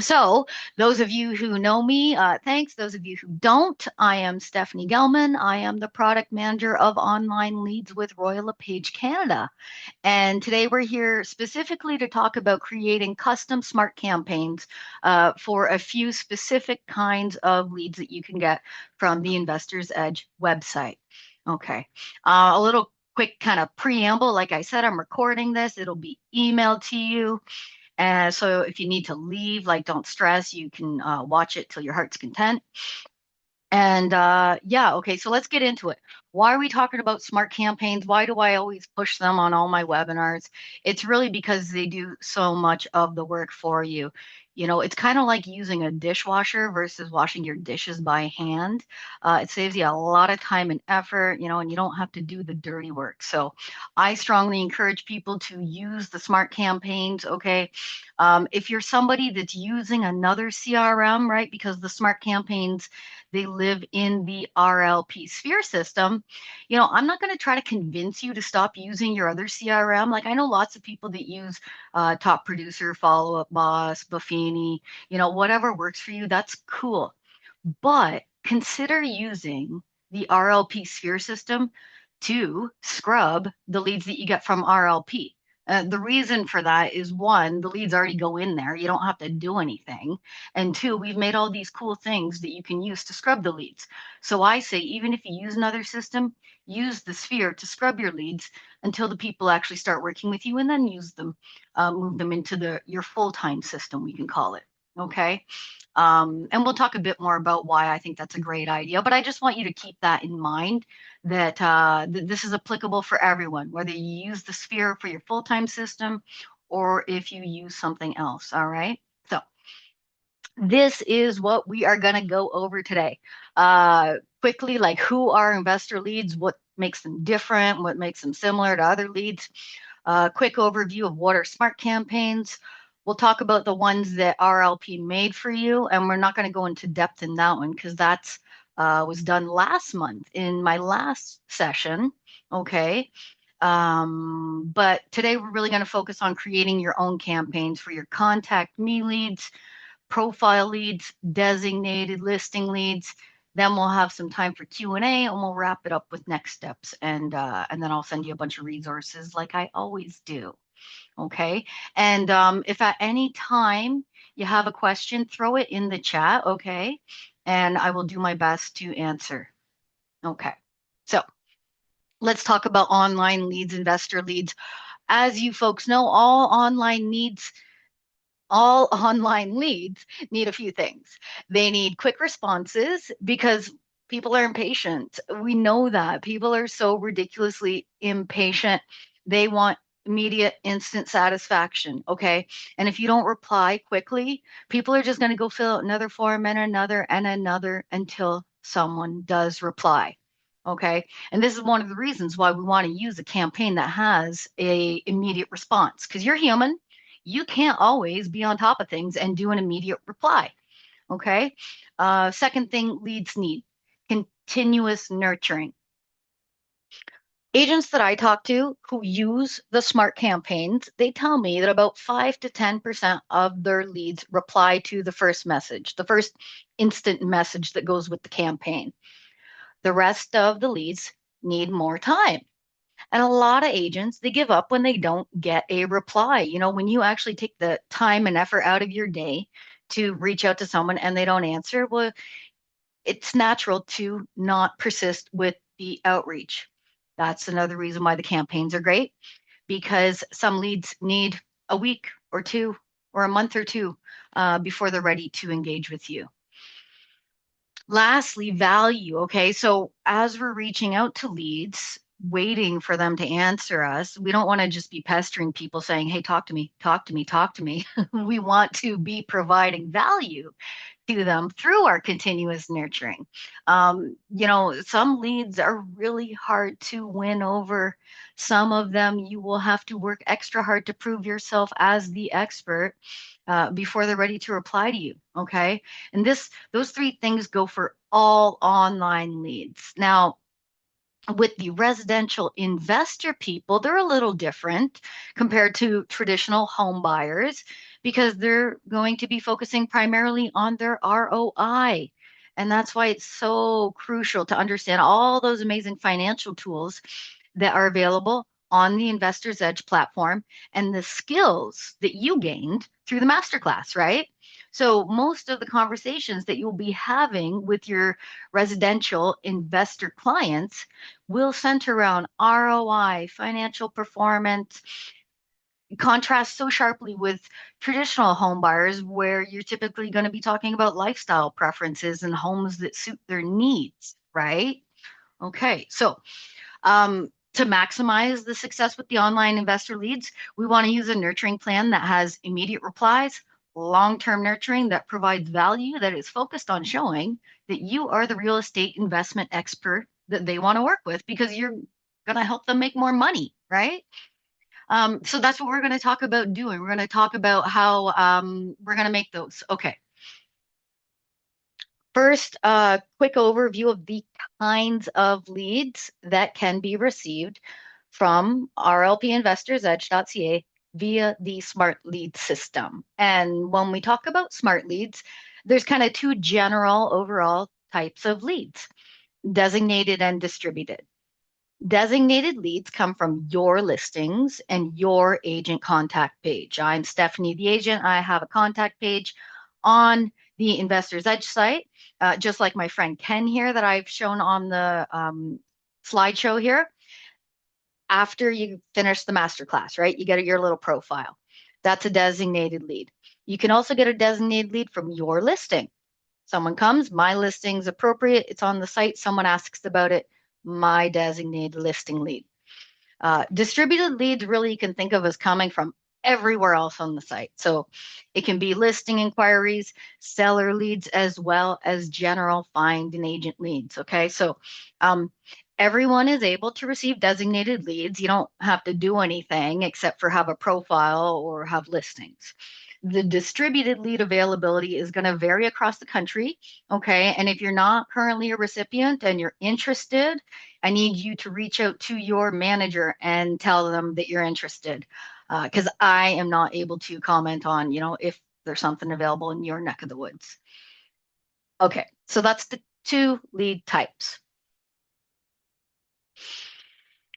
So, those of you who know me, thanks. Those of you who don't, I am Stephanie Gelman. I am the product manager of online leads with Royal LePage Canada. And today we're here specifically to talk about creating custom smart campaigns for a few specific kinds of leads that you can get from the Investor's Edge website. Okay. A little quick kind of preamble. Like I said, I'm recording this, it'll be emailed to you. And so if you need to leave, like don't stress, you can watch it till your heart's content. And yeah, okay, so let's get into it. Why are we talking about smart campaigns? Why do I always push them on all my webinars? It's really because they do so much of the work for you. You know, it's kind of like using a dishwasher versus washing your dishes by hand. It saves you a lot of time and effort, you know, and you don't have to do the dirty work. So I strongly encourage people to use the smart campaigns, okay? If you're somebody that's using another CRM, right, because the smart campaigns they live in the rlpSPHERE system. You know, I'm not going to try to convince you to stop using your other CRM. Like I know lots of people that use Top Producer, Follow Up Boss, Buffini, you know, whatever works for you, that's cool. But consider using the rlpSPHERE system to scrub the leads that you get from RLP. The reason for that is one, the leads already go in there. You don't have to do anything. And two, we've made all these cool things that you can use to scrub the leads. So I say, even if you use another system, use the sphere to scrub your leads until the people actually start working with you and then use them, move them into your full-time system, we can call it. Okay. And we'll talk a bit more about why I think that's a great idea. But I just want you to keep that in mind that this is applicable for everyone, whether you use the sphere for your full-time system or if you use something else. All right. So this is what we are going to go over today. Quickly, like who are investor leads, what makes them different, what makes them similar to other leads. Quick overview of what are smart campaigns. We'll talk about the ones that RLP made for you, and we're not going to go into depth in that one because that's was done last month in my last session. Okay. But today we're really going to focus on creating your own campaigns for your contact me leads, profile leads, designated listing leads. Then we'll have some time for Q&A and we'll wrap it up with next steps. And then I'll send you a bunch of resources like I always do. Okay. And if at any time you have a question, throw it in the chat. Okay. And I will do my best to answer. Okay. So let's talk about online leads, investor leads. As you folks know, all online leads need a few things. They need quick responses because people are impatient. We know that. People are so ridiculously impatient. They want immediate, instant satisfaction. Okay. And if you don't reply quickly, people are just going to go fill out another form and another until someone does reply. Okay. And this is one of the reasons why we want to use a campaign that has a immediate response because you're human, you can't always be on top of things and do an immediate reply. Okay. Second thing leads need continuous nurturing. Agents that I talk to who use the smart campaigns, they tell me that about 5 to 10% of their leads reply to the first message, the first instant message that goes with the campaign. The rest of the leads need more time. And a lot of agents, they give up when they don't get a reply. You know, when you actually take the time and effort out of your day to reach out to someone and they don't answer, well, it's natural to not persist with the outreach. That's another reason why the campaigns are great because some leads need a week or two or a month or two before they're ready to engage with you. Lastly, value. Okay. So as we're reaching out to leads, waiting for them to answer us, we don't want to just be pestering people saying, hey, talk to me, talk to me, talk to me. We want to be providing value to them through our continuous nurturing. You know, some leads are really hard to win over. Some of them you will have to work extra hard to prove yourself as the expert before they're ready to reply to you. Okay. And those three things go for all online leads. Now, with the residential investor people, they're a little different compared to traditional home buyers because they're going to be focusing primarily on their ROI. And that's why it's so crucial to understand all those amazing financial tools that are available on the Investor's Edge platform and the skills that you gained through the masterclass, right? So most of the conversations that you'll be having with your residential investor clients will center around ROI, financial performance, contrast so sharply with traditional home buyers where you're typically going to be talking about lifestyle preferences and homes that suit their needs, right? Okay, so to maximize the success with the online investor leads, we want to use a nurturing plan that has immediate replies, long-term nurturing that provides value that is focused on showing that you are the real estate investment expert that they want to work with because you're going to help them make more money, right? So that's what we're going to talk about doing. We're going to talk about how we're going to make those. Okay. First, a quick overview of the kinds of leads that can be received from rlpinvestorsedge.ca via the smart lead system. And when we talk about smart leads, there's kind of two general overall types of leads, designated and distributed. Designated leads come from your listings and your agent contact page. I'm Stephanie, the agent. I have a contact page on the Investor's Edge site, just like my friend Ken here that I've shown on the slideshow here. After you finish the masterclass, right? You get your little profile. That's a designated lead. You can also get a designated lead from your listing. Someone comes, my listing's appropriate, it's on the site, someone asks about it, my designated listing lead. Distributed leads really you can think of as coming from everywhere else on the site. So it can be listing inquiries, seller leads, as well as general find and agent leads. Okay, so everyone is able to receive designated leads. You don't have to do anything except for have a profile or have listings. The distributed lead availability is going to vary across the country. Okay. And if you're not currently a recipient and you're interested, I need you to reach out to your manager and tell them that you're interested. Because I am not able to comment on, if there's something available in your neck of the woods. Okay. So that's the two lead types.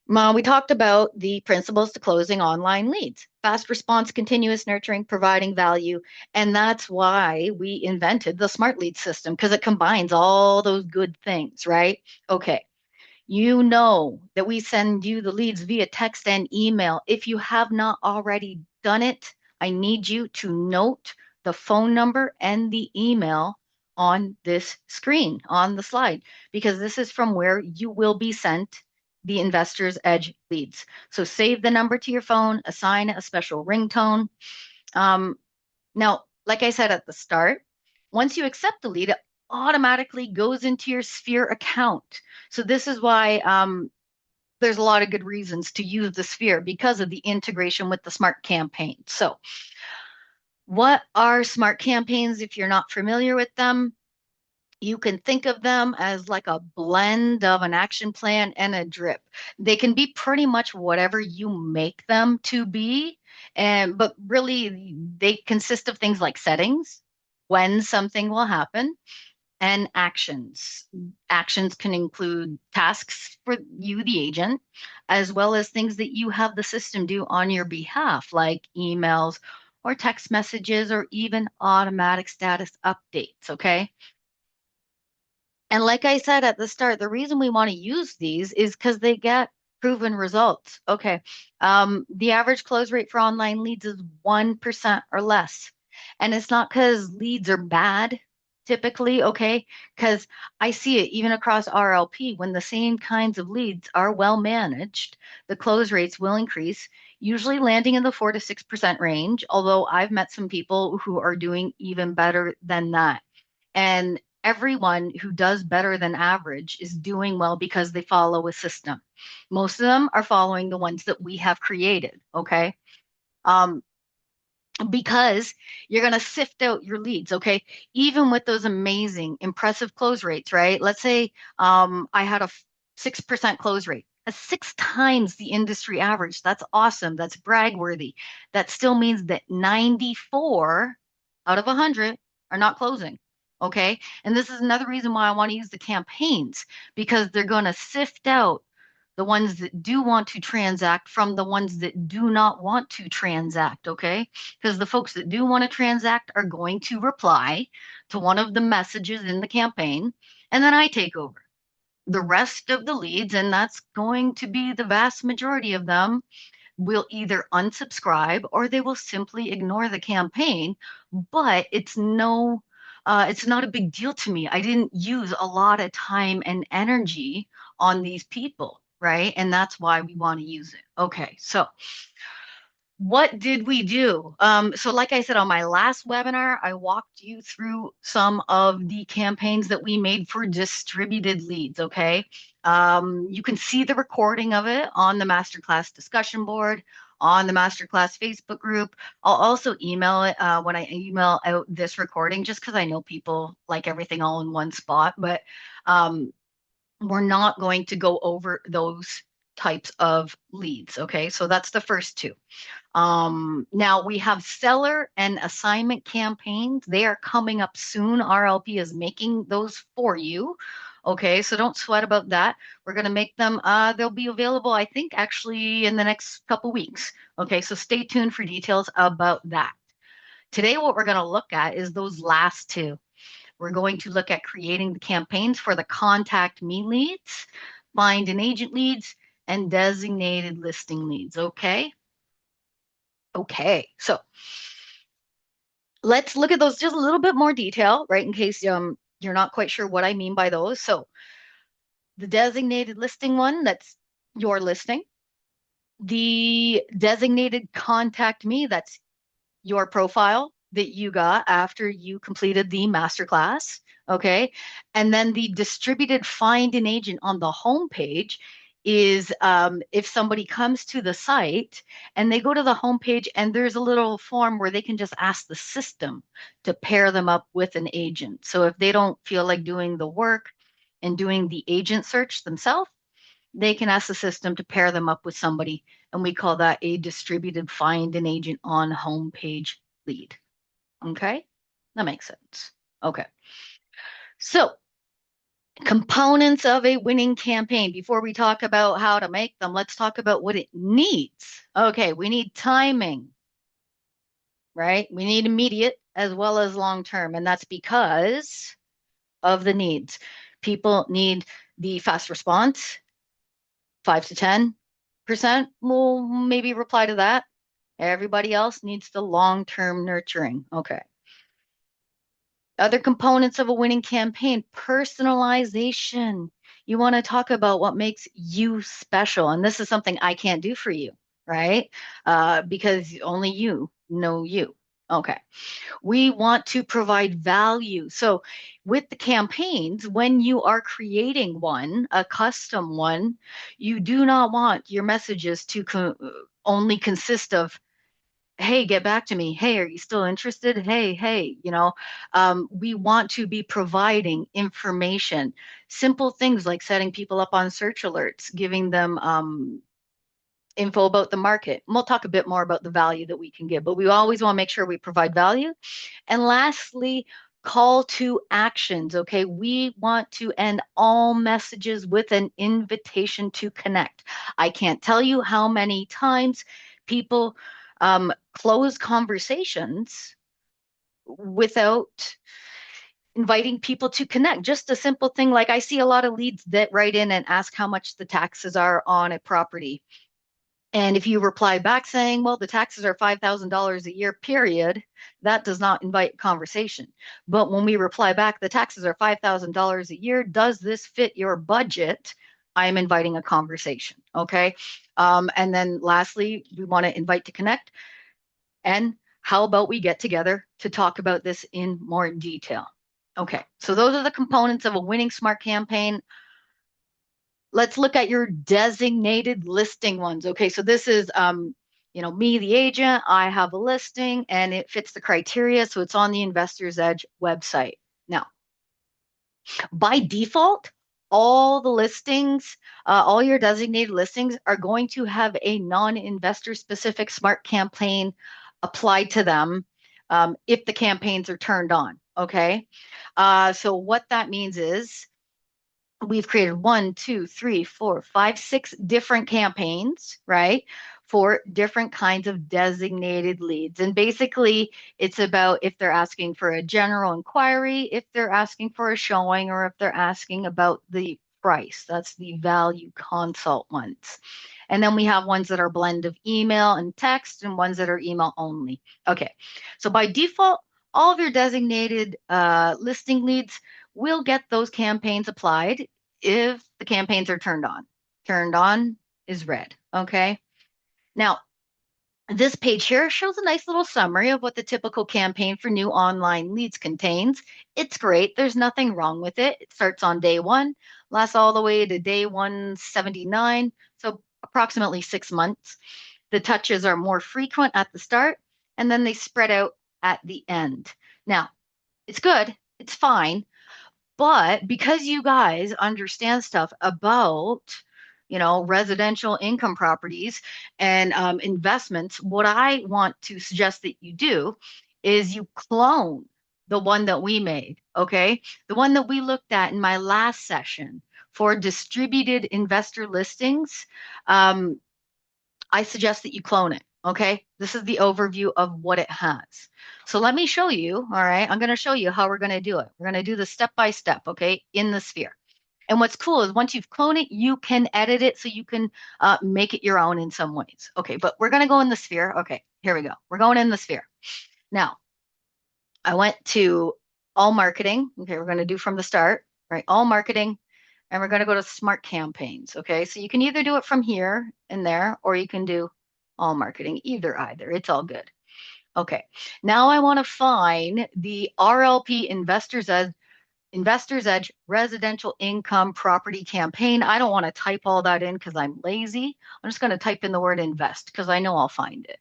We talked about the principles to closing online leads, fast response, continuous nurturing, providing value. And that's why we invented the smart lead system because it combines all those good things, right? Okay. You know that we send you the leads via text and email. If you have not already done it, I need you to note the phone number and the email on this screen, on the slide, because this is from where you will be sent the Investor's Edge leads. So save the number to your phone, assign a special ringtone. Now, like I said at the start, once you accept the lead, it automatically goes into your Sphere account. So this is why there's a lot of good reasons to use the Sphere because of the integration with the Smart Campaign. So what are Smart Campaigns if you're not familiar with them? You can think of them as like a blend of an action plan and a drip. They can be pretty much whatever you make them to be, but really they consist of things like settings, when something will happen, and actions. Actions can include tasks for you, the agent, as well as things that you have the system do on your behalf, like emails or text messages or even automatic status updates. Okay. And like I said at the start, the reason we want to use these is because they get proven results. Okay. The average close rate for online leads is 1% or less. And it's not because leads are bad typically, okay? Because I see it even across RLP when the same kinds of leads are well managed, the close rates will increase, usually landing in the 4 to 6% range, although I've met some people who are doing even better than that. And everyone who does better than average is doing well because they follow a system. Most of them are following the ones that we have created, okay? Because you're going to sift out your leads, okay? Even with those amazing, impressive close rates, right? Let's say I had a 6% close rate. six times the industry average. That's awesome. That's brag-worthy. That still means that 94 out of 100 are not closing. Okay. And this is another reason why I want to use the campaigns because they're going to sift out the ones that do want to transact from the ones that do not want to transact. Okay. Because the folks that do want to transact are going to reply to one of the messages in the campaign, and then I take over the rest of the leads, and that's going to be the vast majority of them, will either unsubscribe or they will simply ignore the campaign. But it's not a big deal to me. I didn't use a lot of time and energy on these people, right? And that's why we want to use it. Okay, so what did we do? So like I said, on my last webinar, I walked you through some of the campaigns that we made for distributed leads, okay? You can see the recording of it on the masterclass discussion board, on the masterclass Facebook group. I'll also email it when I email out this recording, just because I know people like everything all in one spot, but um, we're not going to go over those types of leads, okay? So that's the first two. Now we have seller and assignment campaigns. They are coming up soon. RLP is making those for you. Okay, so don't sweat about that. We're going to make them, they'll be available, I think, actually in the next couple weeks. Okay, so stay tuned for details about that. Today, what we're going to look at is those last two. We're going to look at creating the campaigns for the contact me leads, find an agent leads, and designated listing leads. Okay. Okay, so let's look at those just a little bit more detail, right? In case you're not quite sure what I mean by those. So the designated listing one, that's your listing. The designated contact me, that's your profile that you got after you completed the masterclass. Okay. And then the distributed find an agent on the homepage is if somebody comes to the site and they go to the homepage and there's a little form where they can just ask the system to pair them up with an agent. So if they don't feel like doing the work and doing the agent search themselves, they can ask the system to pair them up with somebody. And we call that a distributed find an agent on homepage lead. Okay, that makes sense. Okay, so components of a winning campaign. Before we talk about how to make them, let's talk about what it needs. Okay, we need timing, right? We need immediate as well as long term, and that's because of the needs. People need the fast response, 5 to 10% will maybe reply to that. Everybody else needs the long-term nurturing. Okay. Other components of a winning campaign, personalization. You want to talk about what makes you special. And this is something I can't do for you, right? Because only you know you. Okay. We want to provide value. So, with the campaigns, when you are creating one, a custom one, you do not want your messages to only consist of, hey, get back to me. Hey, are you still interested? Hey, we want to be providing information, simple things like setting people up on search alerts, giving them info about the market. And we'll talk a bit more about the value that we can give, but we always want to make sure we provide value. And lastly, call to actions. Okay, we want to end all messages with an invitation to connect. I can't tell you how many times people close conversations without inviting people to connect. Just a simple thing like I see a lot of leads that write in and ask how much the taxes are on a property. And if you reply back saying, well, the taxes are $5,000 a year, period, that does not invite conversation. But when we reply back, the taxes are $5,000 a year, does this fit your budget? I am inviting a conversation. Okay. And then lastly, we want to invite to connect. And how about we get together to talk about this in more detail? Okay. So those are the components of a winning smart campaign. Let's look at your designated listing ones. Okay, so this is me, the agent, I have a listing and it fits the criteria, so it's on the Investor's Edge website. Now, by default, all the listings, all your designated listings are going to have a non-investor specific smart campaign applied to them if the campaigns are turned on. Okay. So what that means is we've created one, two, three, four, five, six different campaigns, right? For different kinds of designated leads. And basically, it's about if they're asking for a general inquiry, if they're asking for a showing, or if they're asking about the price. That's the value consult ones. And then we have ones that are blend of email and text and ones that are email only. Okay. So by default, all of your designated listing leads will get those campaigns applied if the campaigns are turned on. Turned on is red. Okay. Now, this page here shows a nice little summary of what the typical campaign for new online leads contains. It's great. There's nothing wrong with it. It starts on day one, lasts all the way to day 179, so approximately 6 months. The touches are more frequent at the start, and then they spread out at the end. Now, it's good. It's fine. But because you guys understand stuff about, residential income properties and investments, what I want to suggest that you do is you clone the one that we made, okay? The one that we looked at in my last session for distributed investor listings. I suggest that you clone it. Okay. This is the overview of what it has. So let me show you. All right. I'm going to show you how we're going to do it. We're going to do this step by step. Okay. In the sphere. And what's cool is once you've cloned it, you can edit it so you can make it your own in some ways. Okay. But we're going to go in the sphere. Okay. Here we go. We're going in the sphere. Now, I went to all marketing. Okay. We're going to do from the start, right? All marketing. And we're going to go to smart campaigns. Okay. So you can either do it from here and there, or you can do all marketing, either. It's all good. Okay. Now I want to find the RLP Investors Edge Residential Income Property Campaign. I don't want to type all that in because I'm lazy. I'm just going to type in the word invest because I know I'll find it.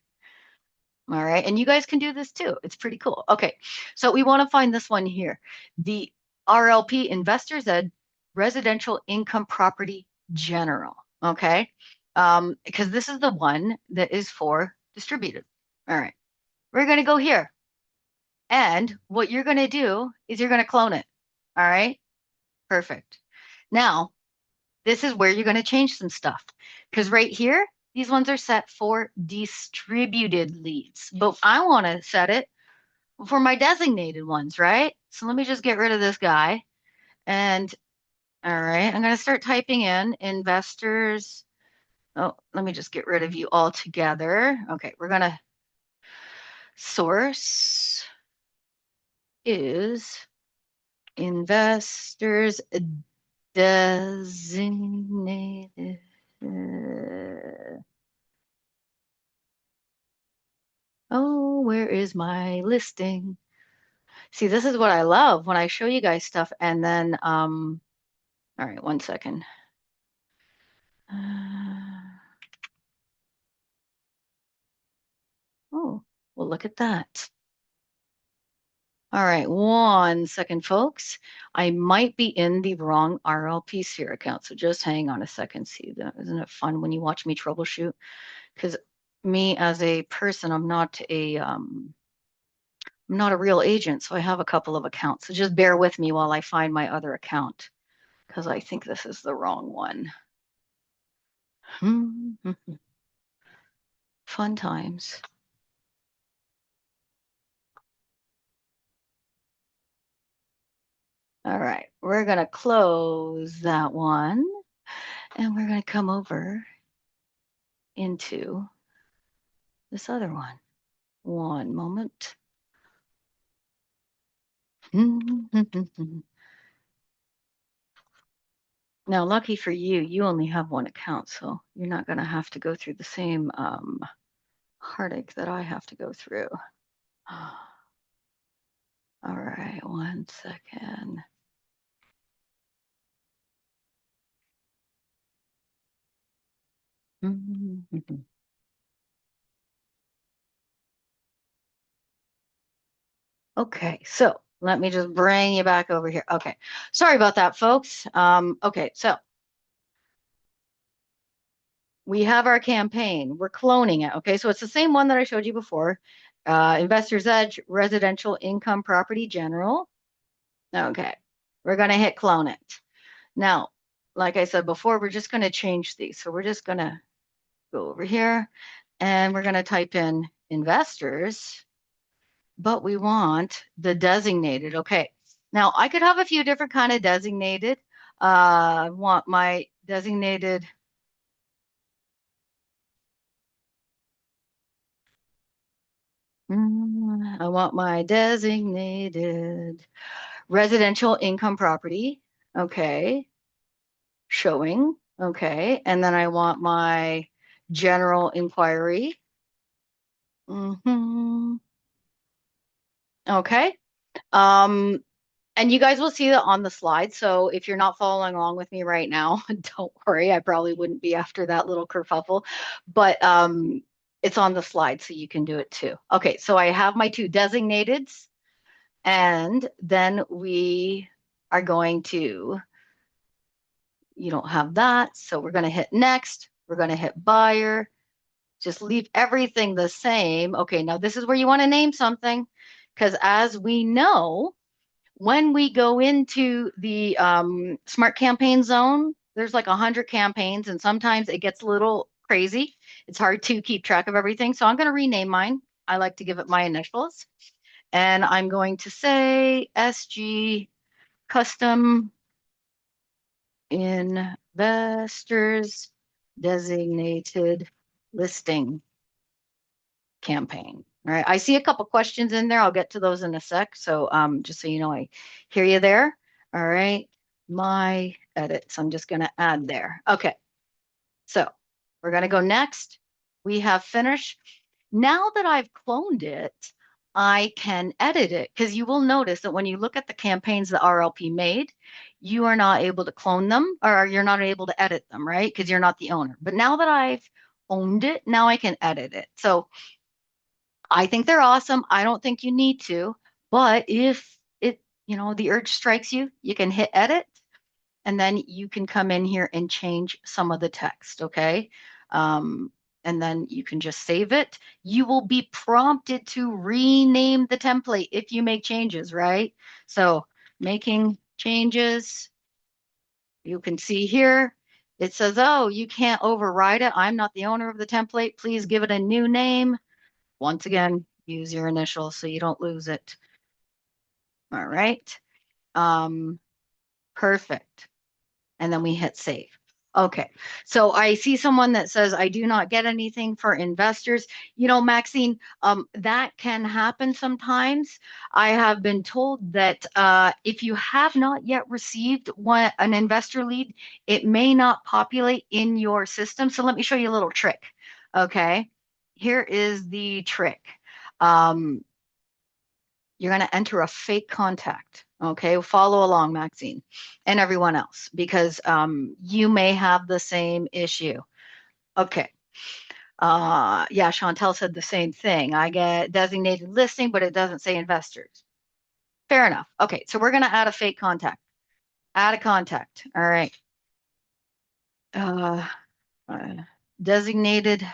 All right. And you guys can do this too. It's pretty cool. Okay. So we want to find this one here. The RLP Investors Ed Residential Income Property General. Okay. Because this is the one that is for distributed. All right. We're going to go here. And what you're going to do is you're going to clone it. All right. Perfect. Now, this is where you're going to change some stuff. Because right here, these ones are set for distributed leads. But I want to set it for my designated ones, right? So let me just get rid of this guy. And all right, I'm going to start typing in investors. Oh, let me just get rid of you altogether. Okay, we're going to source is investors designated. Oh, where is my listing? See, this is what I love when I show you guys stuff and then, all right, 1 second. Oh, well, look at that. All right, 1 second, folks. I might be in the wrong rlpSPHERE account, so just hang on a second. See that? Isn't it fun when you watch me troubleshoot? Because me as a person, I'm not a real agent, so I have a couple of accounts. So just bear with me while I find my other account, because I think this is the wrong one. Fun times. All right, we're gonna close that one and we're gonna come over into this other one. One moment. Now, lucky for you, you only have one account, so you're not gonna have to go through the same heartache that I have to go through. All right, 1 second. Okay, so Let me just bring you back over here. Okay. Sorry about that, folks. Okay, so we have our campaign. We're cloning it. Okay, so it's the same one that I showed you before. Investor's Edge, Residential Income Property General. Okay, we're going to hit clone it. Now, like I said before, we're just going to change these. So we're just going to go over here and we're going to type in investors, but we want the designated. Okay, now I could have a few different kind of designated. I want my designated. I want my designated residential income property. Okay. Showing. Okay. And then I want my general inquiry. Okay. Um, and you guys will see that on the slide. So if you're not following along with me right now, don't worry. I probably wouldn't be after that little kerfuffle, but it's on the slide so you can do it too. Okay. So I have my two designateds. And then we are going to, you don't have that. So we're going to hit next. We're going to hit buyer. Just leave everything the same. Okay, now this is where you want to name something because as we know, when we go into the smart campaign zone, there's like 100 campaigns and sometimes it gets a little crazy. It's hard to keep track of everything. So I'm going to rename mine. I like to give it my initials. And I'm going to say SG custom investors designated listing campaign. All right. I see a couple questions in there. I'll get to those in a sec. So just so you know, I hear you there. All right. My edits, I'm just going to add there. Okay. So we're going to go next. We have finished. Now that I've cloned it, I can edit it because you will notice that when you look at the campaigns that RLP made, you are not able to clone them or you're not able to edit them, right? Because you're not the owner. But now that I've owned it, now I can edit it. So I think they're awesome. I don't think you need to, but if it, the urge strikes you, you can hit edit and then you can come in here and change some of the text, okay? And then you can just save it. You will be prompted to rename the template if you make changes, right? So making changes, you can see here, it says, oh, you can't override it. I'm not the owner of the template. Please give it a new name. Once again, use your initials so you don't lose it. All right. Perfect. And then we hit save. Okay, so I see someone that says, I do not get anything for investors. Maxine, that can happen sometimes. I have been told that if you have not yet received an investor lead, it may not populate in your system. So let me show you a little trick. Okay, here is the trick. You're going to enter a fake contact. Okay, follow along, Maxine, and everyone else, because you may have the same issue. Okay. Yeah, Chantel said the same thing. I get designated listing, but it doesn't say investors. Fair enough. Okay, so we're going to add a fake contact. Add a contact. All right. Uh, uh, designated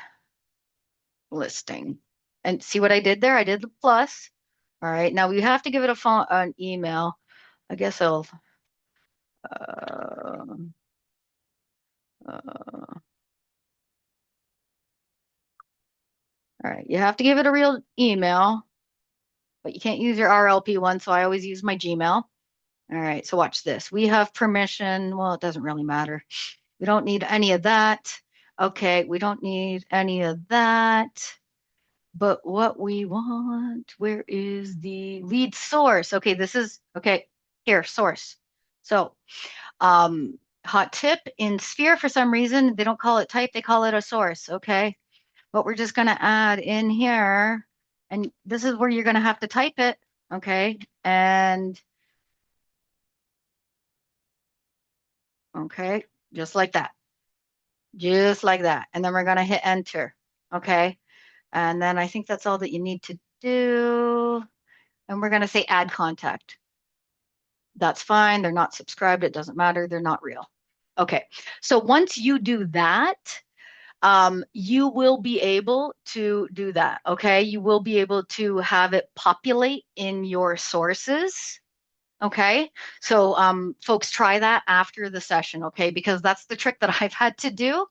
listing. And see what I did there? I did the plus. All right. Now we have to give it an email. I guess I'll uh, all right, you have to give it a real email, but you can't use your RLP one, so I always use my Gmail. All right, so watch this. We have permission. Well, it doesn't really matter. We don't need any of that. Okay, we don't need any of that. But what we want, where is the lead source? Okay, this is, okay, here, source. So, hot tip in Sphere, for some reason, they don't call it type, they call it a source, okay? But we're just going to add in here, and this is where you're going to have to type it, okay? And, okay, just like that. Just like that. And then we're going to hit enter, okay? And then I think that's all that you need to do. and we're going to say add contact. That's fine. They're not subscribed. It doesn't matter. They're not real. Okay. So once you do that, you will be able to do that. Okay. You will be able to have it populate in your sources. Okay. So folks, try that after the session. Okay. Because that's the trick that I've had to do.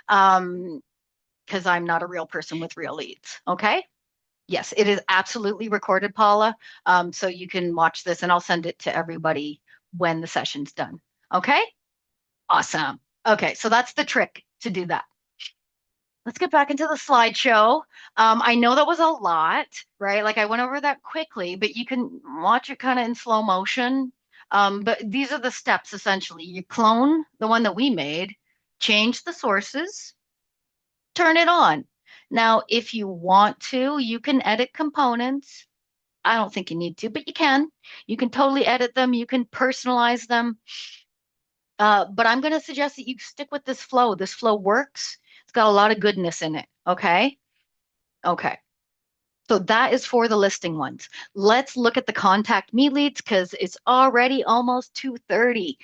Because I'm not a real person with real leads. Okay. Yes, it is absolutely recorded, Paula. So you can watch this and I'll send it to everybody when the session's done. Okay? Awesome. Okay, so that's the trick to do that. Let's get back into the slideshow. I know that was a lot, right? Like I went over that quickly, but you can watch it kind of in slow motion. But these are the steps essentially. You clone the one that we made, change the sources, turn it on. Now, if you want to, you can edit components. I don't think you need to, but you can. You can totally edit them. You can personalize them. But I'm going to suggest that you stick with this flow. This flow works. It's got a lot of goodness in it. Okay. Okay. So that is for the listing ones. Let's look at the contact me leads because it's already almost 2:30.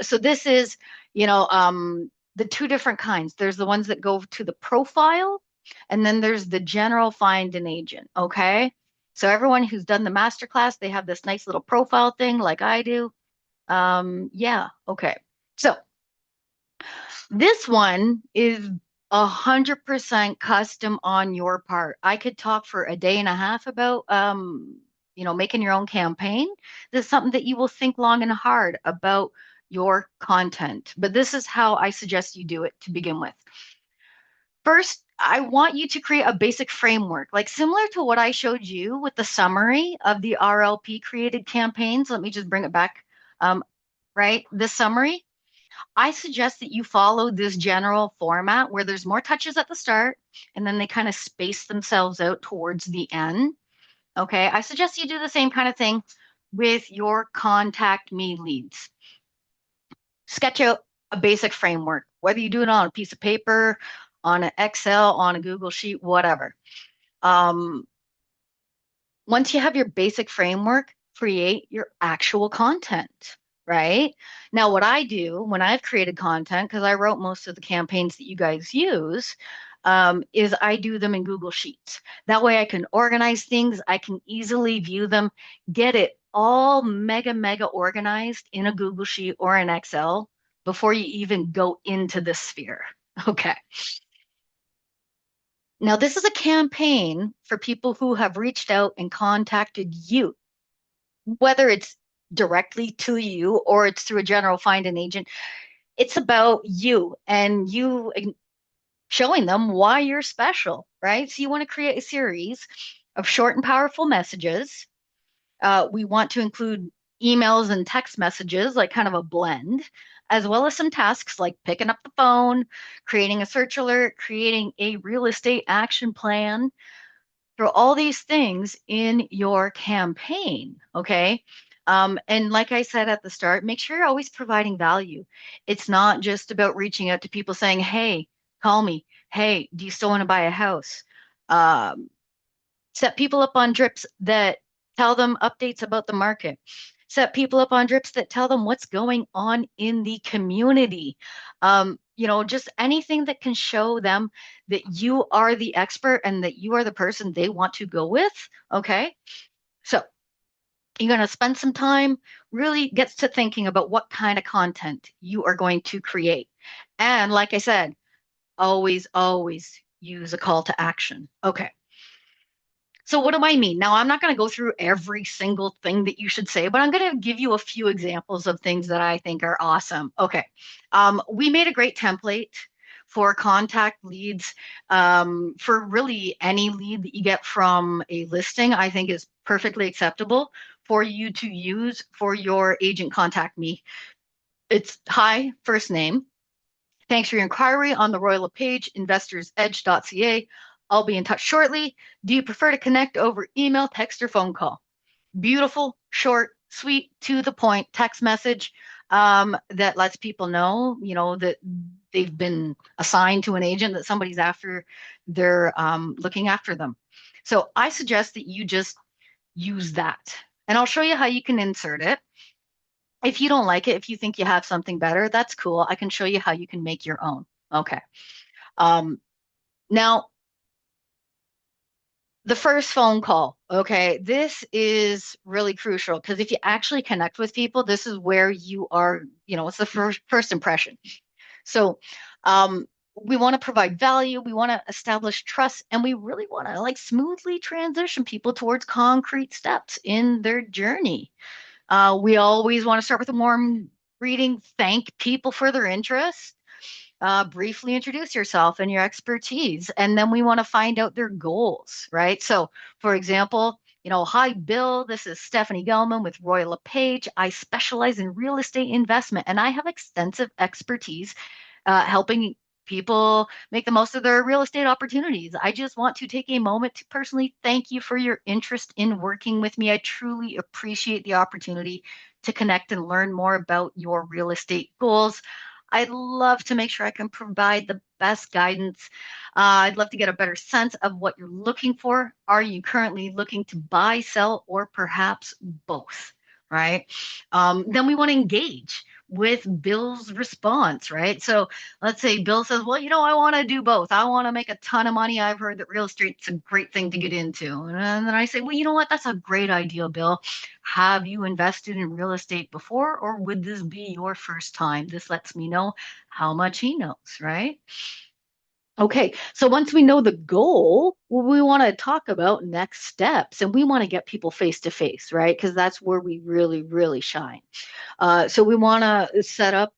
So this is, the two different kinds. There's the ones that go to the profile, and then there's the general find an agent. Okay. So everyone who's done the masterclass, they have this nice little profile thing like I do. Yeah. Okay. So this one is 100% custom on your part. I could talk for a day and a half about, making your own campaign. This is something that you will think long and hard about your content. But this is how I suggest you do it to begin with. First, I want you to create a basic framework, like similar to what I showed you with the summary of the RLP created campaigns. Let me just bring it back. Right? The summary. I suggest that you follow this general format where there's more touches at the start and then they kind of space themselves out towards the end. Okay. I suggest you do the same kind of thing with your contact me leads. Sketch out a basic framework, whether you do it on a piece of paper, on an Excel, on a Google Sheet, whatever. Once you have your basic framework, create your actual content, right? Now, what I do when I've created content, because I wrote most of the campaigns that you guys use, is I do them in Google Sheets. That way I can organize things, I can easily view them, get it all mega organized in a Google Sheet or an Excel before you even go into the sphere. Okay. Now, this is a campaign for people who have reached out and contacted you, whether it's directly to you or it's through a general find an agent. It's about you and you showing them why you're special, right? So you want to create a series of short and powerful messages. We want to include emails and text messages, like kind of a blend, as well as some tasks like picking up the phone, creating a search alert, creating a real estate action plan. Throw all these things in your campaign, okay? And like I said at the start, make sure you're always providing value. It's not just about reaching out to people saying, hey, call me. Hey, do you still want to buy a house? Um, Set people up on drips that tell them updates about the market. Set people up on drips that tell them what's going on in the community. Just anything that can show them that you are the expert and that you are the person they want to go with. Okay. So you're going to spend some time really gets to thinking about what kind of content you are going to create. And like I said, always use a call to action. Okay. So what do I mean? Now, I'm not going to go through every single thing that you should say, but I'm going to give you a few examples of things that I think are awesome. Okay. We made a great template for contact leads, for really any lead that you get from a listing, I think is perfectly acceptable for you to use for your agent contact me. It's hi, first name. Thanks for your inquiry on the Royal LePage, investorsedge.ca. I'll be in touch shortly. Do you prefer to connect over email, text, or phone call? Beautiful, short, sweet, to the point text message that lets people know, that they've been assigned to an agent, that somebody's after, they're looking after them. So I suggest that you just use that. And I'll show you how you can insert it. If you don't like it, if you think you have something better, that's cool. I can show you how you can make your own. Okay. Um, Now, the first phone call, okay, this is really crucial because if you actually connect with people, this is where you are, it's the first impression. So, we want to provide value, we want to establish trust, and we really want to like smoothly transition people towards concrete steps in their journey. We always want to start with a warm greeting, thank people for their interest, briefly introduce yourself and your expertise, and then we want to find out their goals, right? So, for example, hi, Bill, this is Stephanie Gelman with Royal LePage. I specialize in real estate investment, and I have extensive expertise helping people make the most of their real estate opportunities. I just want to take a moment to personally thank you for your interest in working with me. I truly appreciate the opportunity to connect and learn more about your real estate goals. I'd love to make sure I can provide the best guidance. I'd love to get a better sense of what you're looking for. Are you currently looking to buy, sell, or perhaps both? Right. Then we want to engage with Bill's response, right? So let's say Bill says, well, I want to do both. I want to make a ton of money. I've heard that real estate's a great thing to get into. And then I say, well, you know what? That's a great idea, Bill. Have you invested in real estate before, or would this be your first time? This lets me know how much he knows, right? Okay, so once we know the goal, well, we want to talk about next steps and we want to get people face to face, right? Because that's where we really, really shine. So we want to set up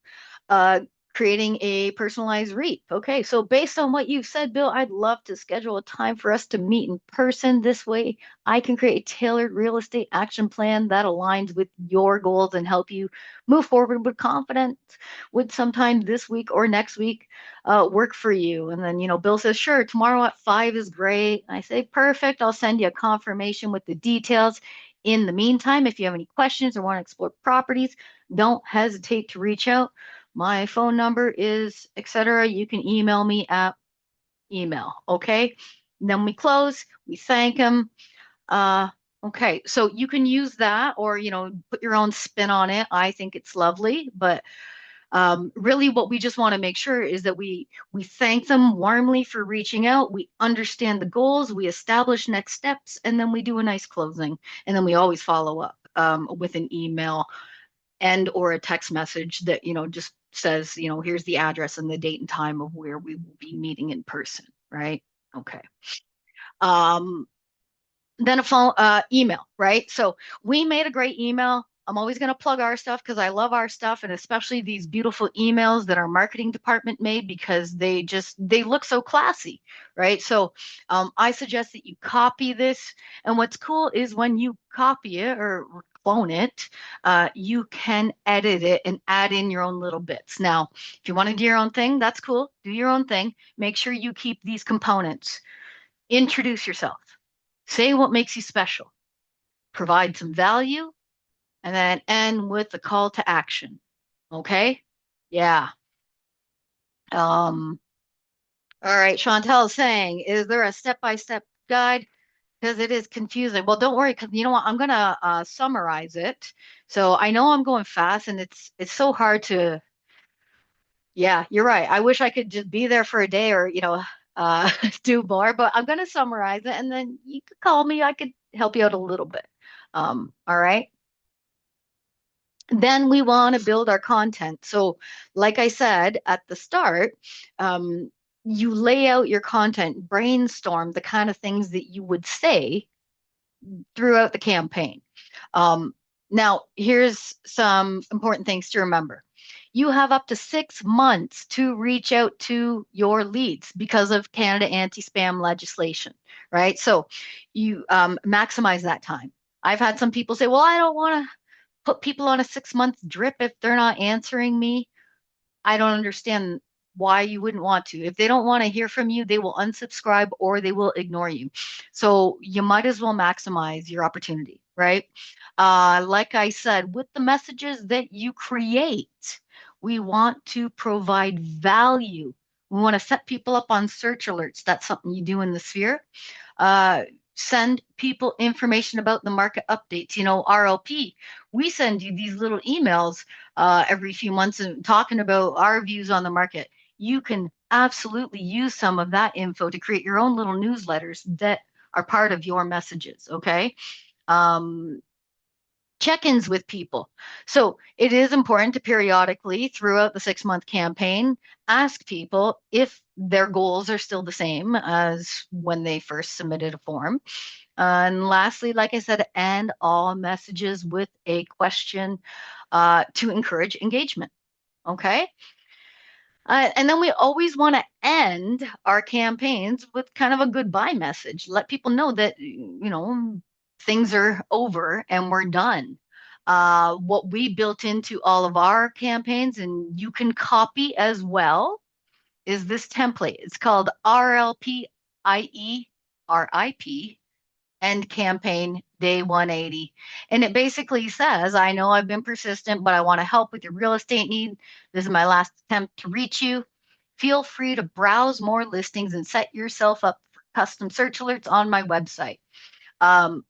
uh, creating a personalized REAP. Okay, so based on what you've said, Bill, I'd love to schedule a time for us to meet in person. This way, I can create a tailored real estate action plan that aligns with your goals and help you move forward with confidence. Would sometime this week or next week work for you? And then, Bill says, sure, tomorrow at 5 is great. I say, perfect. I'll send you a confirmation with the details. In the meantime, if you have any questions or want to explore properties, don't hesitate to reach out. My phone number is etc. You can email me at email. Okay. And then we close. We thank him. Uh, okay. So you can use that or, put your own spin on it. I think it's lovely, but really what we just want to make sure is that we thank them warmly for reaching out. We understand the goals. We establish next steps, and then we do a nice closing. And then we always follow up with an email and or a text message that just says here's the address and the date and time of where we will be meeting in person, right? Okay. um then a phone email, right? So we made a great email. I'm always going to plug our stuff because I love our stuff, and especially these beautiful emails that our marketing department made because they look so classy, right? So I suggest that you copy this, and what's cool is when you copy it or clone it, you can edit it and add in your own little bits. Now, if you want to do your own thing, that's cool. Do your own thing. Make sure you keep these components. Introduce yourself. Say what makes you special, provide some value, and then end with the call to action. Okay? Yeah. Um, all right, Chantel is saying, is there a step-by-step guide? Because it is confusing. Well, don't worry, because you know what? I'm gonna summarize it. So I know I'm going fast, and it's so hard to. Yeah, you're right. I wish I could just be there for a day or do more, but I'm gonna summarize it, and then you could call me. I could help you out a little bit. All right. Then we want to build our content. So, like I said at the start, you lay out your content, brainstorm the kind of things that you would say throughout the campaign. Um, Now, here's some important things to remember. You have up to 6 months to reach out to your leads because of Canada anti-spam legislation, right? So you maximize that time. I've had some people say, well, I don't want to put people on a 6 month drip if they're not answering me. I don't understand why you wouldn't want to. If they don't want to hear from you, they will unsubscribe or they will ignore you. So you might as well maximize your opportunity, right? Like I said, with the messages that you create, we want to provide value. We want to set people up on search alerts. That's something you do in the sphere. Uh, send people information about the market updates. You know, RLP, we send you these little emails every few months and talking about our views on the market. You can absolutely use some of that info to create your own little newsletters that are part of your messages. Okay. Um, Check-ins with people. So it is important to periodically, throughout the 6-month campaign, ask people if their goals are still the same as when they first submitted a form. And lastly, like I said, end all messages with a question to encourage engagement. Okay. And then we always want to end our campaigns with kind of a goodbye message. Let people know that, things are over and we're done. What we built into all of our campaigns, and you can copy as well, is this template. It's called rlpIERIP end campaign day 180. And it basically says, I know I've been persistent, but I want to help with your real estate need. This is my last attempt to reach you. Feel free to browse more listings and set yourself up for custom search alerts on my website. Um,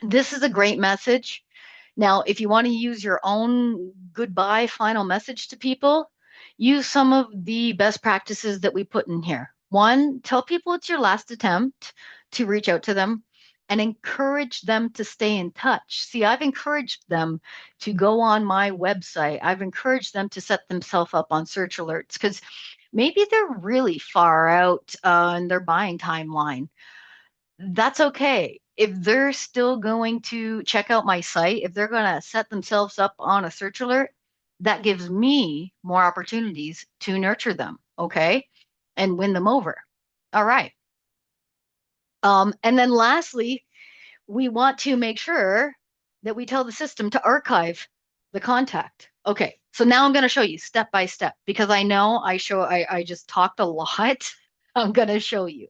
this is a great message. Now, if you want to use your own goodbye final message to people, use some of the best practices that we put in here. One, tell people it's your last attempt to reach out to them and encourage them to stay in touch. See, I've encouraged them to go on my website. I've encouraged them to set themselves up on search alerts because maybe they're really far out in their buying timeline. That's okay. If they're still going to check out my site, if they're going to set themselves up on a search alert, that gives me more opportunities to nurture them, okay, and win them over. All right. And then lastly, we want to make sure that we tell the system to archive the contact. Okay, so now I'm going to show you step by step because I know I just talked a lot. I'm going to show you.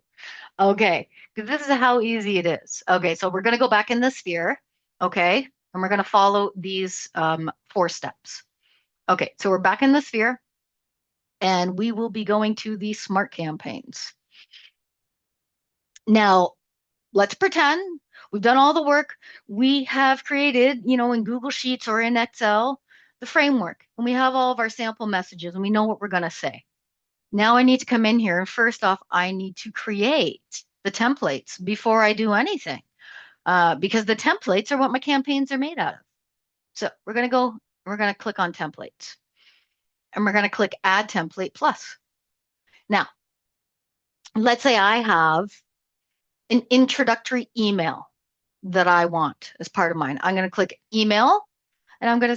Okay, because this is how easy it is. Okay, so we're going to go back in the sphere, okay, and we're going to follow these 4 steps. Okay, so we're back in the sphere, and we will be going to the smart campaigns. Now, let's pretend we've done all the work. We have created, in Google Sheets or in Excel, the framework, and we have all of our sample messages, and we know what we're going to say. Now I need to come in here, and first off, I need to create the templates before I do anything, because the templates are what my campaigns are made out of. So we're going to click on templates, and we're going to click Add Template Plus. Now, let's say I have an introductory email that I want as part of mine. I'm going to click Email, and I'm going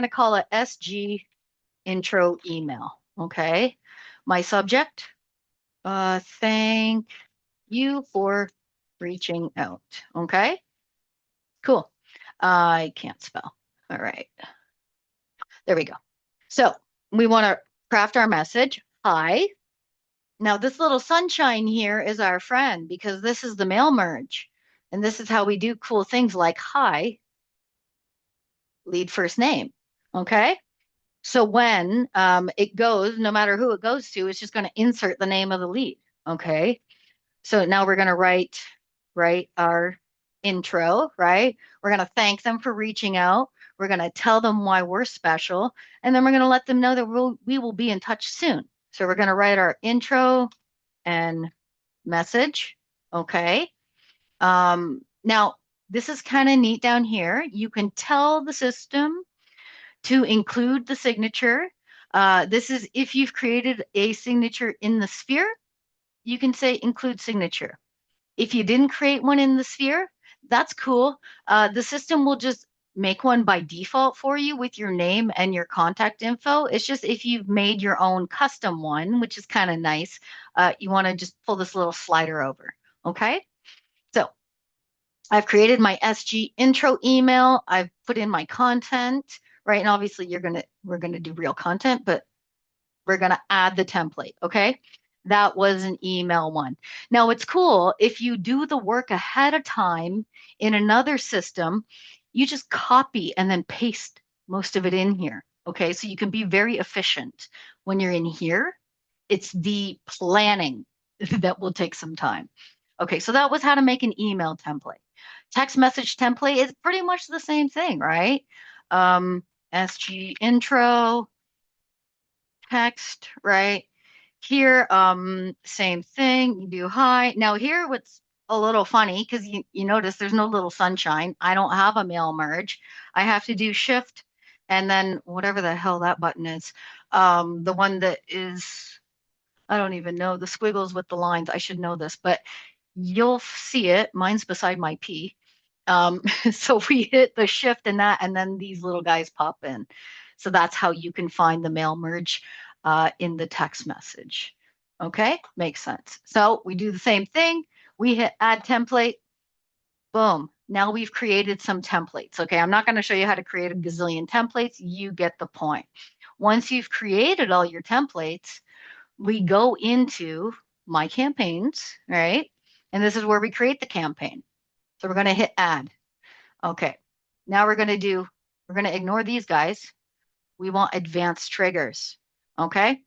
to call it SG Intro Email. Okay. My subject, thank you for reaching out. Okay, cool. I can't spell. All right, there we go. So we want to craft our message. Hi. Now this little sunshine here is our friend because this is the mail merge. And this is how we do cool things like hi, lead first name. Okay. So when it goes, no matter who it goes to, it's just going to insert the name of the lead. Okay. So now we're going to write our intro, right? We're going to thank them for reaching out. We're going to tell them why we're special. And then we're going to let them know that we will be in touch soon. So we're going to write our intro and message. Okay. Now, this is kind of neat down here. You can tell the system to include the signature. This is if you've created a signature in the sphere, you can say include signature. If you didn't create one in the sphere, that's cool. The system will just make one by default for you with your name and your contact info. It's just if you've made your own custom one, which is kind of nice, you want to just pull this little slider over. Okay. So I've created my SG intro email. I've put in my content, right? And obviously we're gonna do real content, but we're gonna add the template. Okay. That was an email one. Now it's cool if you do the work ahead of time in another system, you just copy and then paste most of it in here. Okay, so you can be very efficient when you're in here. It's the planning that will take some time. Okay, so that was how to make an email template. Text message template is pretty much the same thing, right? SG intro, text, right? Here, same thing. You do hi. Now here, what's a little funny, because you notice there's no little sunshine. I don't have a mail merge. I have to do shift and then whatever the hell that button is. The one that is, I don't even know, the squiggles with the lines. I should know this, but you'll see it. Mine's beside my P. So we hit the shift and that, and then these little guys pop in. So that's how you can find the mail merge in the text message. Okay, makes sense. So we do the same thing. We hit add template. Boom. Now we've created some templates. Okay, I'm not going to show you how to create a gazillion templates. You get the point. Once you've created all your templates, we go into my campaigns, right? And this is where we create the campaign. So we're going to hit add. Okay. Now we're going to ignore these guys. We want advanced triggers. Okay.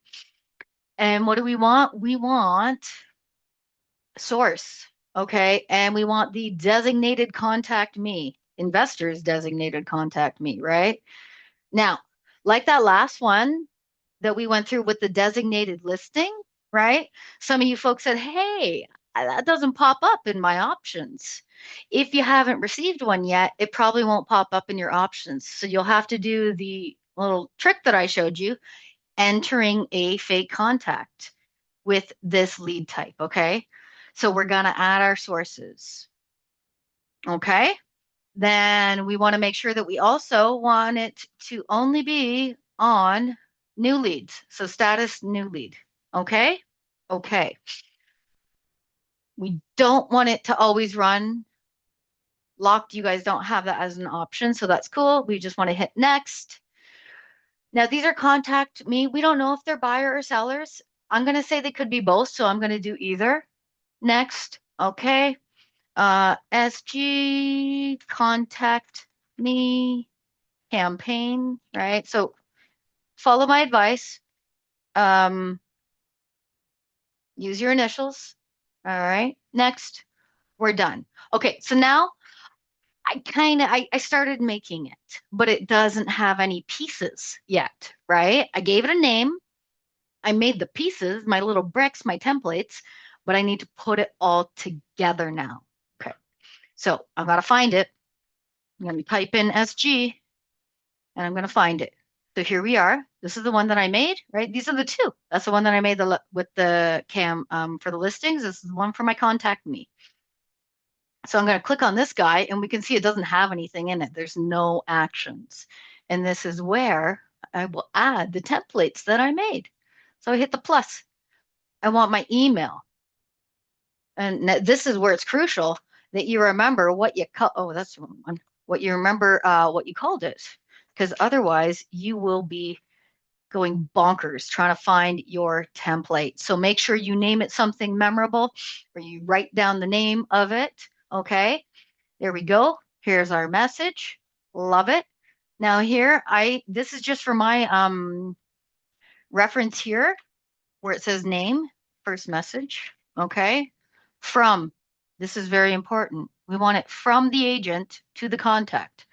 And what do we want? We want source. Okay. And we want the designated contact me, investors designated contact me, right? Now, like that last one that we went through with the designated listing, right? Some of you folks said, hey, that doesn't pop up in my options. If you haven't received one yet, it probably won't pop up in your options. So you'll have to do the little trick that I showed you, entering a fake contact with this lead type, okay? So we're going to add our sources, okay? Then we want to make sure that we also want it to only be on new leads. So status new lead. Okay. Okay. We don't want it to always run locked. You guys don't have that as an option. So that's cool. We just want to hit next. Now these are contact me. We don't know if they're buyer or sellers. I'm going to say they could be both. So I'm going to do either. Next. Okay. SG contact me campaign, right? So follow my advice. Um, use your initials. All right. Next, we're done. Okay, so now I started making it, but it doesn't have any pieces yet, right? I gave it a name. I made the pieces, my little bricks, my templates, but I need to put it all together now. Okay. So I've got to find it. I'm going to type in SG and I'm going to find it. So here we are. This is the one that I made, right? These are the two. That's the one that I made with the cam for the listings. This is the one for my contact me. So I'm going to click on this guy and we can see it doesn't have anything in it. There's no actions. And this is where I will add the templates that I made. So I hit the plus. I want my email. And this is where it's crucial that you remember what you call. Oh, that's the wrong one. What you remember, what you called it, because otherwise you will be going bonkers trying to find your template. So make sure you name it something memorable or you write down the name of it. Okay, there we go. Here's our message. Love it. Now here, this is just for my reference here where it says name, first message. Okay, from, this is very important. We want it from the agent to the contact.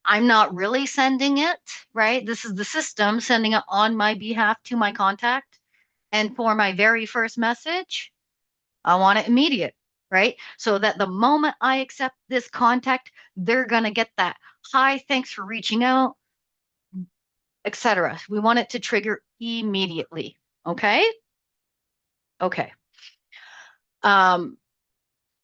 I'm not really sending it, right? This is the system sending it on my behalf to my contact. And for my very first message, I want it immediate, right? So that the moment I accept this contact, they're going to get that, hi, thanks for reaching out, etc. We want it to trigger immediately. Okay. Okay. Um,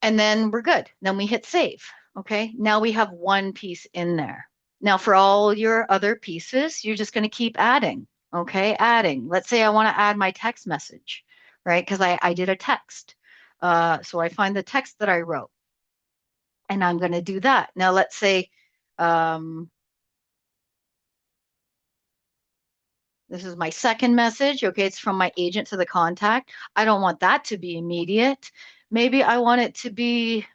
and then we're good. Then we hit save. Okay. Now we have one piece in there. Now for all your other pieces, you're just going to keep adding. Okay. Adding. Let's say I want to add my text message, right? Because I did a text. So I find the text that I wrote and I'm going to do that. Now let's say this is my second message. Okay. It's from my agent to the contact. I don't want that to be immediate. Maybe I want it to be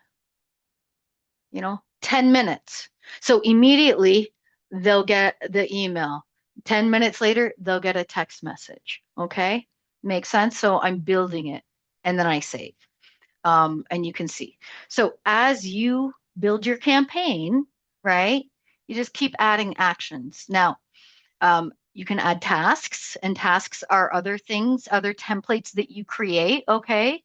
10 minutes. So immediately they'll get the email. 10 minutes later, they'll get a text message. Okay. Makes sense. So I'm building it and then I save. And you can see. So as you build your campaign, right, you just keep adding actions. Now, you can add tasks, and tasks are other things, other templates that you create, okay?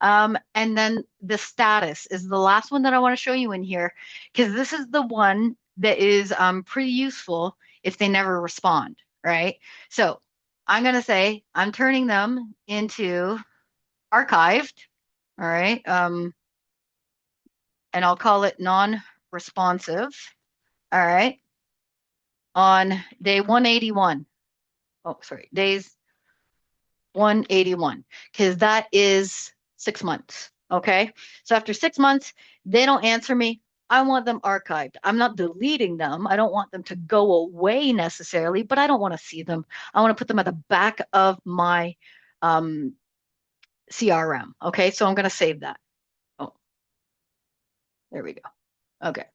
And then the status is the last one that I want to show you in here, because this is the one that is pretty useful if they never respond, right? So I'm going to say I'm turning them into archived, all right? And I'll call it non-responsive, all right, on day 181. Oh, sorry, days 181, because that is 6 months. Okay. So after 6 months, they don't answer me. I want them archived. I'm not deleting them. I don't want them to go away necessarily, but I don't want to see them. I want to put them at the back of my um, CRM. Okay. So I'm going to save that. Oh, there we go. Okay.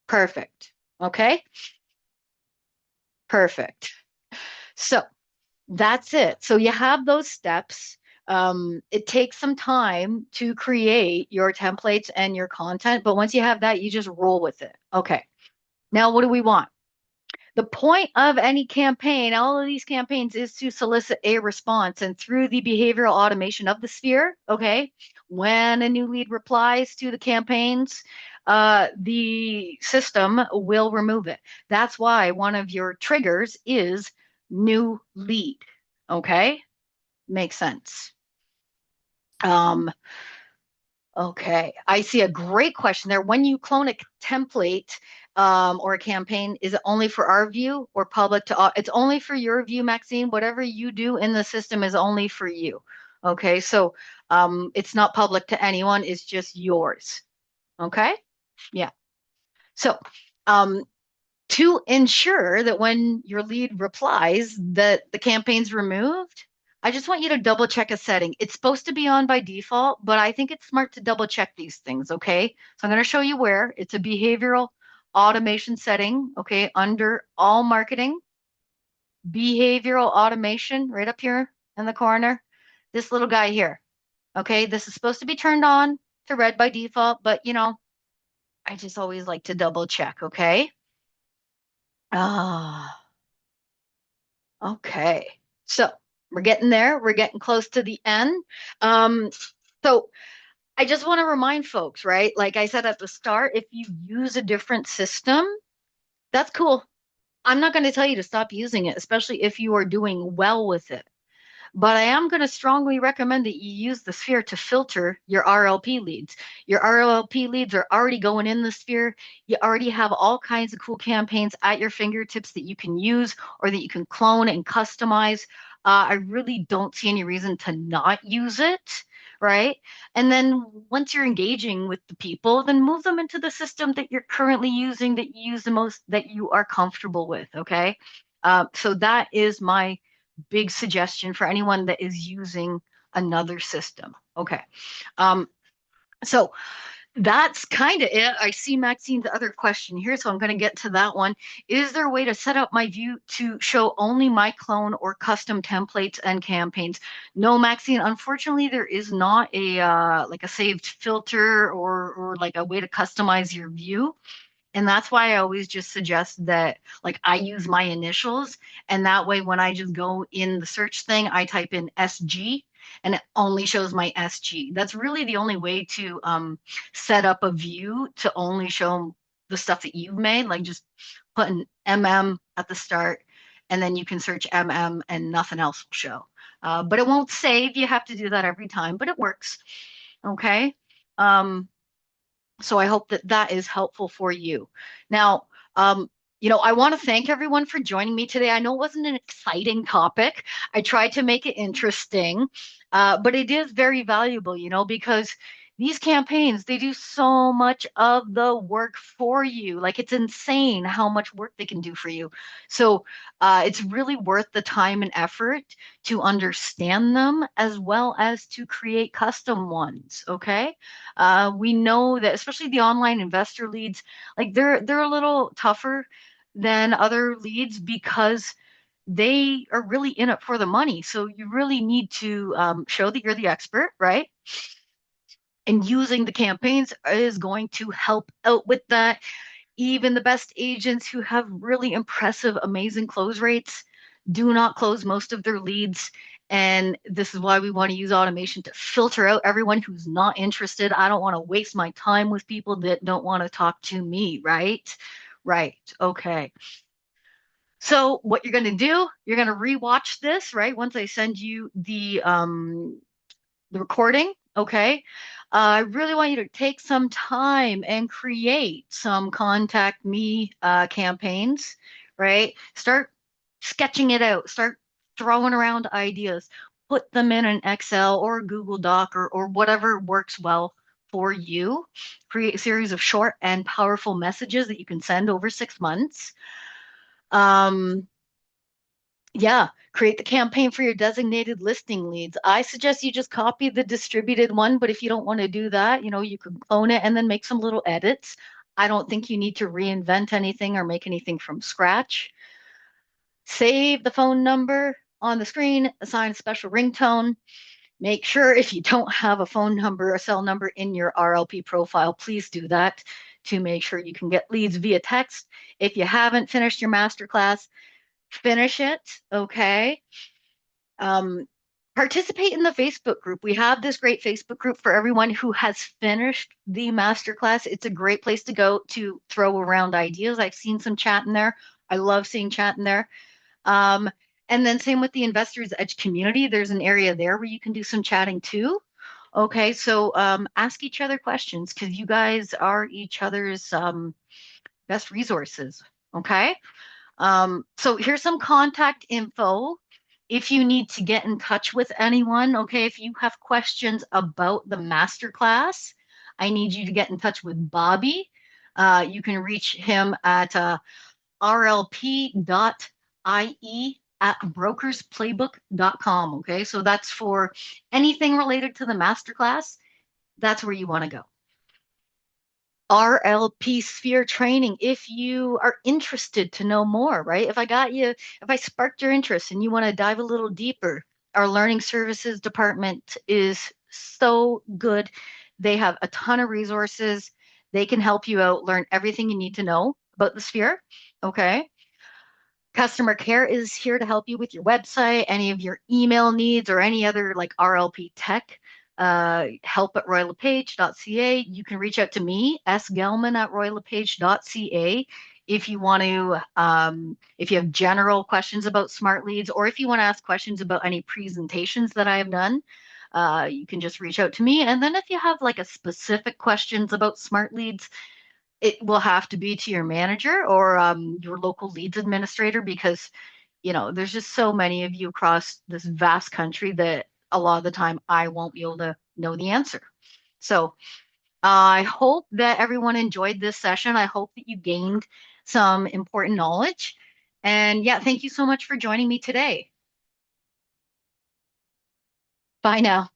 Perfect. Okay. Perfect. So that's it. So you have those steps. It takes some time to create your templates and your content, but once you have that, you just roll with it. Okay. Now, what do we want? The point of any campaign, all of these campaigns, is to solicit a response. And through the behavioral automation of the sphere, okay, when a new lead replies to the campaigns, the system will remove it. That's why one of your triggers is new lead. Okay, makes sense. Um, Okay, I see a great question there. When you clone a template or a campaign, is it only for our view or public to all? It's only for your view, Maxine. Whatever you do in the system is only for you. Okay, so it's not public to anyone, it's just yours. Okay, yeah. So um, to ensure that when your lead replies that the campaign's removed, I just want you to double check a setting. It's supposed to be on by default, but I think it's smart to double check these things, okay? So I'm going to show you where. It's a behavioral automation setting, okay, under all marketing, behavioral automation right up here in the corner. This little guy here, okay? This is supposed to be turned on to red by default, but I just always like to double check, okay? Ah. Okay. So we're getting there. We're getting close to the end. Um, so I just want to remind folks, right? Like I said at the start, if you use a different system, that's cool. I'm not going to tell you to stop using it, especially if you are doing well with it. But I am going to strongly recommend that you use the sphere to filter your RLP leads. Your RLP leads are already going in the sphere. You already have all kinds of cool campaigns at your fingertips that you can use or that you can clone and customize. I really don't see any reason to not use it, right? And then once you're engaging with the people, then move them into the system that you're currently using, that you use the most, that you are comfortable with, okay? So that is my big suggestion for anyone that is using another system. Okay. Um, so that's kind of it. I see Maxine's other question here, so I'm going to get to that one. Is there a way to set up my view to show only my clone or custom templates and campaigns? No, Maxine, unfortunately, there is not a like a saved filter or like a way to customize your view. And that's why I always just suggest that, like, I use my initials. And that way, when I just go in the search thing, I type in SG and it only shows my SG. That's really the only way to set up a view to only show the stuff that you've made, like just put an MM at the start and then you can search MM and nothing else will show. But it won't save. You have to do that every time, but it works. Okay. So I hope that that is helpful for you. Now, I want to thank everyone for joining me today. I know it wasn't an exciting topic. I tried to make it interesting, but it is very valuable, because these campaigns, they do so much of the work for you. Like it's insane how much work they can do for you. So it's really worth the time and effort to understand them as well as to create custom ones. Okay. We know that especially the online investor leads, like they're a little tougher than other leads because they are really in it for the money. So you really need to show that you're the expert, right? And using the campaigns is going to help out with that. Even the best agents who have really impressive, amazing close rates do not close most of their leads. And this is why we want to use automation to filter out everyone who's not interested. I don't want to waste my time with people that don't want to talk to me, right? Right. Okay. So what you're going to do, you're going to rewatch this, right? Once I send you the recording, okay? I really want you to take some time and create some contact me campaigns, right? Start sketching it out, start throwing around ideas, put them in an Excel or a Google Doc or whatever works well for you. Create a series of short and powerful messages that you can send over 6 months. Um, yeah, create the campaign for your designated listing leads. I suggest you just copy the distributed one, but if you don't want to do that, you can clone it and then make some little edits. I don't think you need to reinvent anything or make anything from scratch. Save the phone number on the screen, assign a special ringtone. Make sure if you don't have a phone number, a cell number in your RLP profile, please do that to make sure you can get leads via text. If you haven't finished your masterclass, finish it, okay? Um, Participate in the Facebook group. We have this great Facebook group for everyone who has finished the masterclass. It's a great place to go to throw around ideas. I've seen some chat in there. I love seeing chat in there. Um, and then same with the Investors Edge community. There's an area there where you can do some chatting too. Okay, so ask each other questions because you guys are each other's best resources. Okay. So here's some contact info if you need to get in touch with anyone. Okay, if you have questions about the masterclass, I need you to get in touch with Bobby. You can reach him at rlp.ie@brokersplaybook.com. Okay, so that's for anything related to the masterclass. That's where you want to go. rlpSPHERE training if you are interested to know more, right? If I sparked your interest and you want to dive a little deeper, our learning services department is so good. They have a ton of resources. They can help you out, learn everything you need to know about the sphere. Okay. Customer care is here to help you with your website, any of your email needs, or any other like RLP tech. Help at roylepage.ca. You can reach out to me, sgelman at roylepage.ca, if you want to, if you have general questions about smart leads, or if you want to ask questions about any presentations that I have done. You can just reach out to me. And then if you have like a specific questions about smart leads, it will have to be to your manager or your local leads administrator because there's just so many of you across this vast country that a lot of the time I won't be able to know the answer. So I hope that everyone enjoyed this session. I hope that you gained some important knowledge. And yeah, thank you so much for joining me today. Bye now.